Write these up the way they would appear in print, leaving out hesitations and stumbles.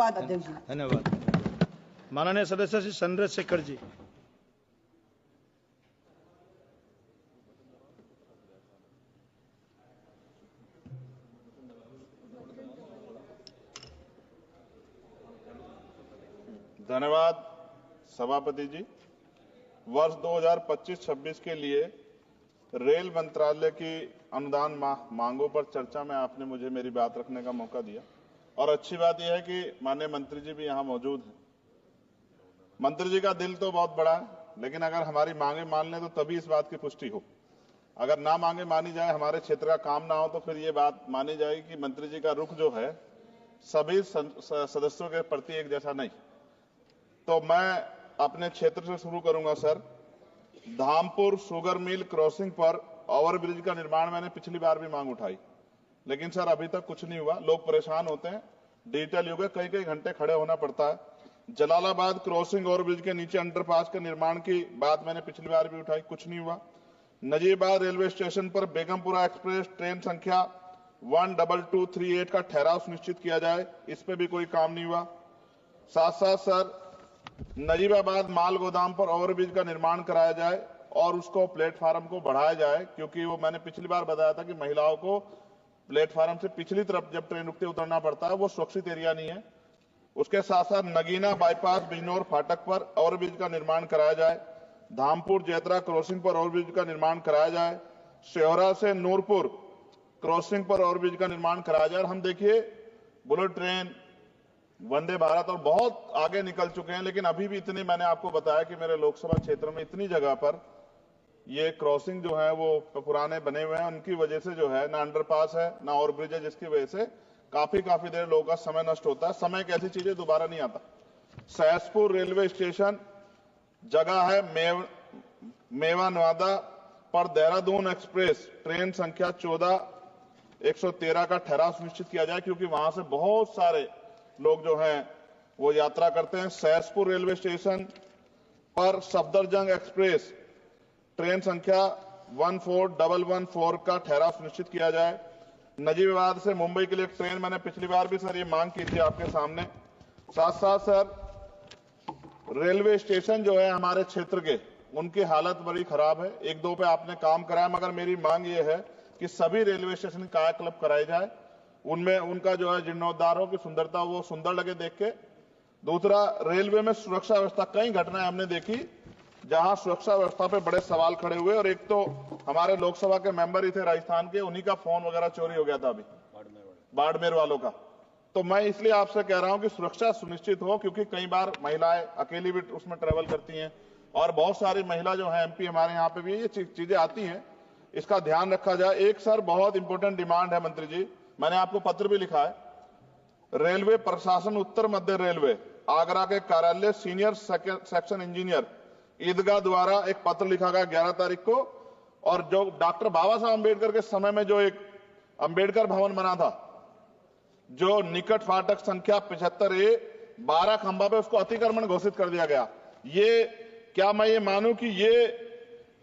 धन्यवाद अध्यक्ष जी। धन्यवाद। माननीय सदस्य श्री चंद्रशेखर जी। धन्यवाद सभापति जी। वर्ष 2025-26 के लिए रेल मंत्रालय की अनुदान मांगों पर चर्चा में आपने मुझे मेरी बात रखने का मौका दिया और अच्छी बात यह है कि माननीय मंत्री जी भी यहां मौजूद हैं। मंत्री जी का दिल तो बहुत बड़ा है, लेकिन अगर हमारी मांगे मान लें तो तभी इस बात की पुष्टि हो। अगर ना मांगे मानी जाए, हमारे क्षेत्र का काम ना हो, तो फिर ये बात मानी जाएगी कि मंत्री जी का रुख जो है सभी सदस्यों के प्रति एक जैसा नहीं। तो मैं अपने क्षेत्र से शुरू करूंगा sir. Dhampur sugar mill crossing पर ओवरब्रिज का निर्माण मैंने पिछली बार भी मांग उठाई, लेकिन सर अभी तक कुछ नहीं हुआ। लोग परेशान होते हैं, डिजिटल युग है, कई कई घंटे खड़े होना पड़ता है। जलालाबाद क्रॉसिंग ओवरब्रिज के नीचे अंडरपास के निर्माण की बात मैंने पिछली बार भी उठाई, कुछ नहीं हुआ। नजीबाबाद रेलवे स्टेशन पर बेगमपुरा एक्सप्रेस ट्रेन संख्या 12238 का ठहराव सुनिश्चित किया जाए, इस पे भी कोई काम नहीं हुआ। साथ साथ सर नजीबाबाद माल गोदाम पर ओवरब्रिज का निर्माण कराया जाए और उसको प्लेटफार्म को बढ़ाया जाए, क्योंकि वो मैंने पिछली बार बताया था कि महिलाओं को प्लेटफार्म से पिछली तरफ जब ट्रेन रुकते उतरना पड़ता है, वो सुरक्षित एरिया नहीं है। उसके साथ साथ नगीना बाईपास बिजनौर फाटक पर ओवरब्रिज का निर्माण कराया जाए। धामपुर जेतरा क्रॉसिंग पर ओवरब्रिज का निर्माण कराया जाए। शेहरा से नूरपुर क्रॉसिंग पर ओवरब्रिज का निर्माण कराया जाए। हम देखिए बुलेट ट्रेन, वंदे भारत और बहुत आगे निकल चुके हैं, लेकिन अभी भी इतने, मैंने आपको बताया कि मेरे लोकसभा क्षेत्र में इतनी जगह पर ये क्रॉसिंग जो है वो पुराने बने हुए हैं, उनकी वजह से जो है ना अंडरपास है ना ओवरब्रिज है, जिसकी वजह से काफी देर लोगों का समय नष्ट होता है। समय एक ऐसी चीज है दोबारा नहीं आता। सहसपुर रेलवे स्टेशन जगह है मेवा नवादा पर देहरादून एक्सप्रेस ट्रेन संख्या 14113 का ठहराव सुनिश्चित किया जाए, क्योंकि वहां से बहुत सारे लोग जो हैं वो यात्रा करते हैं। सहसपुर रेलवे स्टेशन पर सफदरजंग एक्सप्रेस ट्रेन संख्या 14114 का ठहराव सुनिश्चित किया जाए। नजीबाबाद से मुंबई के लिए एक ट्रेन, मैंने पिछली बार भी सर ये मांग की थी आपके सामने। साथ साथ सर रेलवे स्टेशन जो है हमारे क्षेत्र के, उनकी हालत बड़ी खराब है। एक दो पे आपने काम कराया, मगर मेरी मांग ये है कि सभी रेलवे स्टेशन कायाकल्प कराए जाए, उनमें उनका जो है जीर्णोद्धार हो की सुंदरता वो सुंदर लगे देख के। दूसरा, रेलवे में सुरक्षा व्यवस्था, कई घटनाएं हमने देखी जहां सुरक्षा व्यवस्था पे बड़े सवाल खड़े हुए। और एक तो हमारे लोकसभा के मेंबर ही थे राजस्थान के, उन्हीं का फोन वगैरह चोरी हो गया था अभी बाड़मेर वालों का। तो मैं इसलिए आपसे कह रहा हूं कि सुरक्षा सुनिश्चित हो, क्योंकि कई बार महिलाएं अकेली भी उसमें ट्रेवल करती हैं और बहुत सारी महिला जो है एमपी हमारे यहाँ पे भी ये चीजें आती हैं, इसका ध्यान रखा जाए। एक सर बहुत इंपॉर्टेंट डिमांड है मंत्री जी, मैंने आपको पत्र भी लिखा है। रेलवे प्रशासन उत्तर मध्य रेलवे आगरा के कार्यालय सीनियर सेक्शन इंजीनियर ईदगाह द्वारा एक पत्र लिखा गया 11 तारीख को, और जो डॉक्टर बाबा साहब अम्बेडकर के समय में जो एक अम्बेडकर भवन बना था, जो निकट फाटक संख्या 75A 12 खंबा पे, उसको अतिक्रमण घोषित कर दिया गया। ये क्या मैं ये मानूं कि ये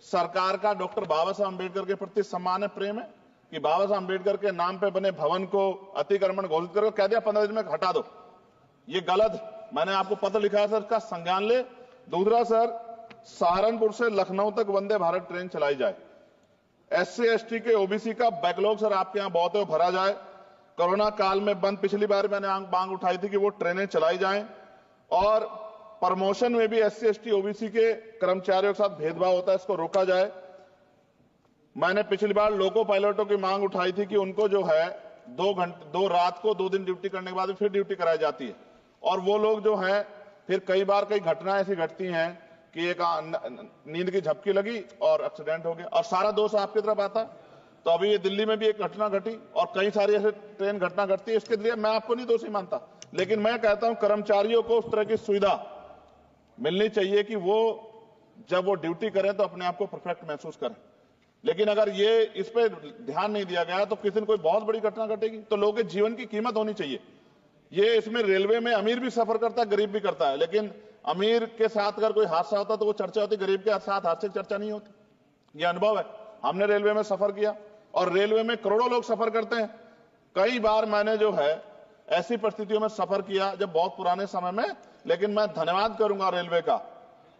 सरकार का डॉक्टर बाबा साहब अम्बेडकर के प्रति सम्मान है, प्रेम है, कि बाबा साहब अम्बेडकर के नाम पे बने भवन को अतिक्रमण घोषित करके कह दिया 15 दिन में हटा दो? ये गलत। मैंने आपको पत्र लिखा है सर, इसका संज्ञान ले। दूसरा सर, सहारनपुर से लखनऊ तक वंदे भारत ट्रेन चलाई जाए। SC ST के OBC का बैकलॉग सर आपके यहां बहुत है, वो भरा जाए। कोरोना काल में बंद, पिछली बार मैंने मांग उठाई थी कि वो ट्रेनें चलाई जाएं। और प्रमोशन में भी SC ST OBC के कर्मचारियों के साथ भेदभाव होता है, इसको रोका जाए। मैंने पिछली बार लोको पायलटों की मांग उठाई थी कि उनको जो है 2 रात को 2 दिन ड्यूटी करने के बाद फिर ड्यूटी कराई जाती है, और वो लोग जो हैं फिर कई बार कई घटनाएं ऐसी घटती हैं कि एक नींद की झपकी लगी और एक्सीडेंट हो गया, और सारा दोष आपकी तरफ आता। तो अभी ये दिल्ली में भी एक घटना घटी और कई सारी ऐसे ट्रेन घटना घटती है, इसके लिए मैं आपको नहीं दोषी मानता, लेकिन मैं कहता हूं कर्मचारियों को उस तरह की सुविधा मिलनी चाहिए कि वो जब वो ड्यूटी करें तो अपने आप को परफेक्ट महसूस करें। लेकिन अगर ये इस पे ध्यान नहीं दिया गया तो किसी दिन कोई बहुत बड़ी घटना घटेगी, तो लोगों के जीवन की कीमत होनी चाहिए। ये इसमें रेलवे में अमीर भी सफर करता है, गरीब भी करता है, लेकिन अमीर के साथ अगर कोई हादसा होता तो वो चर्चा होती, गरीब के साथ हादसे की चर्चा नहीं होती। ये अनुभव है, हमने रेलवे में सफर किया और रेलवे में करोड़ों लोग सफर करते हैं। कई बार मैंने जो है ऐसी परिस्थितियों में सफर किया जब बहुत पुराने समय में, लेकिन मैं धन्यवाद करूंगा रेलवे का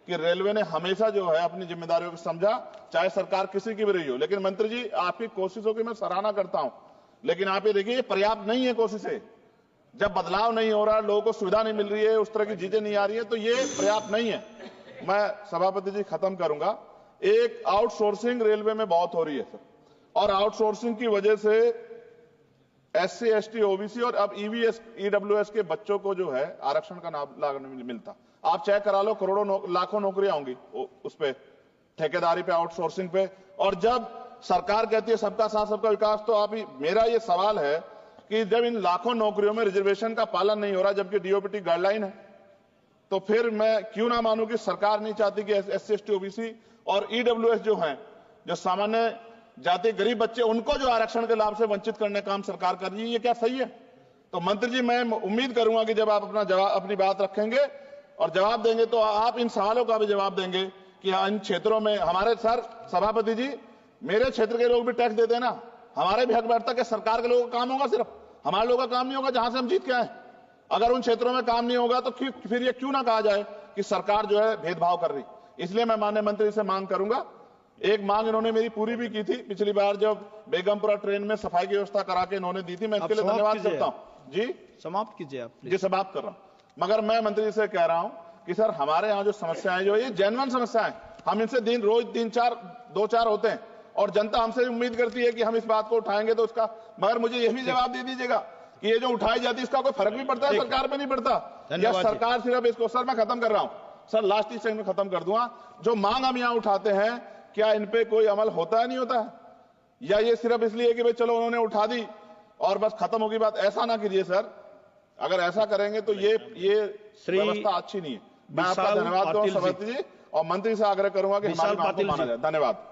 कि रेलवे ने हमेशा जो है अपनी जिम्मेदारियों को समझा, चाहे सरकार किसी की भी रही हो। लेकिन मंत्री जी, आपकी कोशिशों की मैं सराहना करता हूं, लेकिन आप ये देखिए, ये पर्याप्त नहीं है कोशिशें। जब बदलाव नहीं हो रहा, लोगों को सुविधा नहीं मिल रही है, उस तरह की चीजें नहीं आ रही है, तो ये पर्याप्त नहीं है। मैं सभापति जी खत्म करूंगा। एक आउटसोर्सिंग रेलवे में बहुत हो रही है सर, और आउटसोर्सिंग की वजह से SC, ST, OBC और अब EVS, EWS के बच्चों को जो है आरक्षण का लाभ नहीं मिलता। आप चेक करा लो, करोड़ों लाखों नौकरियां होंगी उस पे, ठेकेदारी पे, आउटसोर्सिंग पे। और जब सरकार कहती है सबका साथ सबका विकास, तो आप मेरा ये सवाल है कि जब इन लाखों नौकरियों में रिजर्वेशन का पालन नहीं हो रहा, जबकि DOPT गाइडलाइन है, तो फिर मैं क्यों ना मानूं कि सरकार नहीं चाहती कि SC, ST, OBC और EWS जो हैं, जो सामान्य जाति गरीब बच्चे, उनको जो आरक्षण के लाभ से वंचित करने का काम सरकार कर रही है, ये क्या सही है? तो मंत्री जी, मैं उम्मीद करूंगा कि जब आप अपनी बात रखेंगे और जवाब देंगे, तो आप इन सवालों का भी जवाब देंगे कि इन क्षेत्रों में हमारे सर सभापति जी, मेरे क्षेत्र के लोग भी टैक्स देते हैं ना, हमारे भी हक बैठता कि सरकार के लोगों का काम होगा, सिर्फ हमारे लोगों का काम नहीं होगा जहां से हम जीत के आए। अगर उन क्षेत्रों में काम नहीं होगा तो फिर ये क्यों ना कहा जाए कि सरकार जो है भेदभाव कर रही। इसलिए मैं माननीय मंत्री से मांग करूंगा, एक मांग इन्होंने मेरी पूरी भी की थी पिछली बार, जब बेगमपुरा ट्रेन में सफाई की व्यवस्था करा के इन्होंने दी थी, मैं इसके लिए धन्यवाद करता हूं। जी समाप्त कीजिए आप। जी समाप्त कर रहा हूं। मगर मैं मंत्री जी से कह रहा हूं कि सर, हमारे यहाँ जो समस्याएं जो ये जेन्युइन समस्याएं, हम इनसे रोज 2-4 होते हैं, और जनता हमसे उम्मीद करती है कि हम इस बात को उठाएंगे तो उसका, मगर मुझे यह भी जवाब दे दीजिएगा कि ये जो उठाई जाती है इसका कोई फर्क भी पड़ता है सरकार पे? नहीं पड़ता, या सरकार सिर्फ इसको, सर मैं खत्म कर रहा हूं सर, लास्ट ही सेकंड में खत्म कर दूंगा। जो मांग हम यहां उठाते हैं, क्या इन पे कोई अमल होता है, नहीं होता है, या ये सिर्फ इसलिए कि भाई चलो उन्होंने उठा दी और बस खत्म होगी बात? ऐसा ना कीजिए सर, अगर ऐसा करेंगे तो ये व्यवस्था अच्छी नहीं है। मैं आपका धन्यवाद दूं सभापति जी, और मंत्री से आग्रह करूंगा कि हमारी बात को माना जाए। धन्यवाद।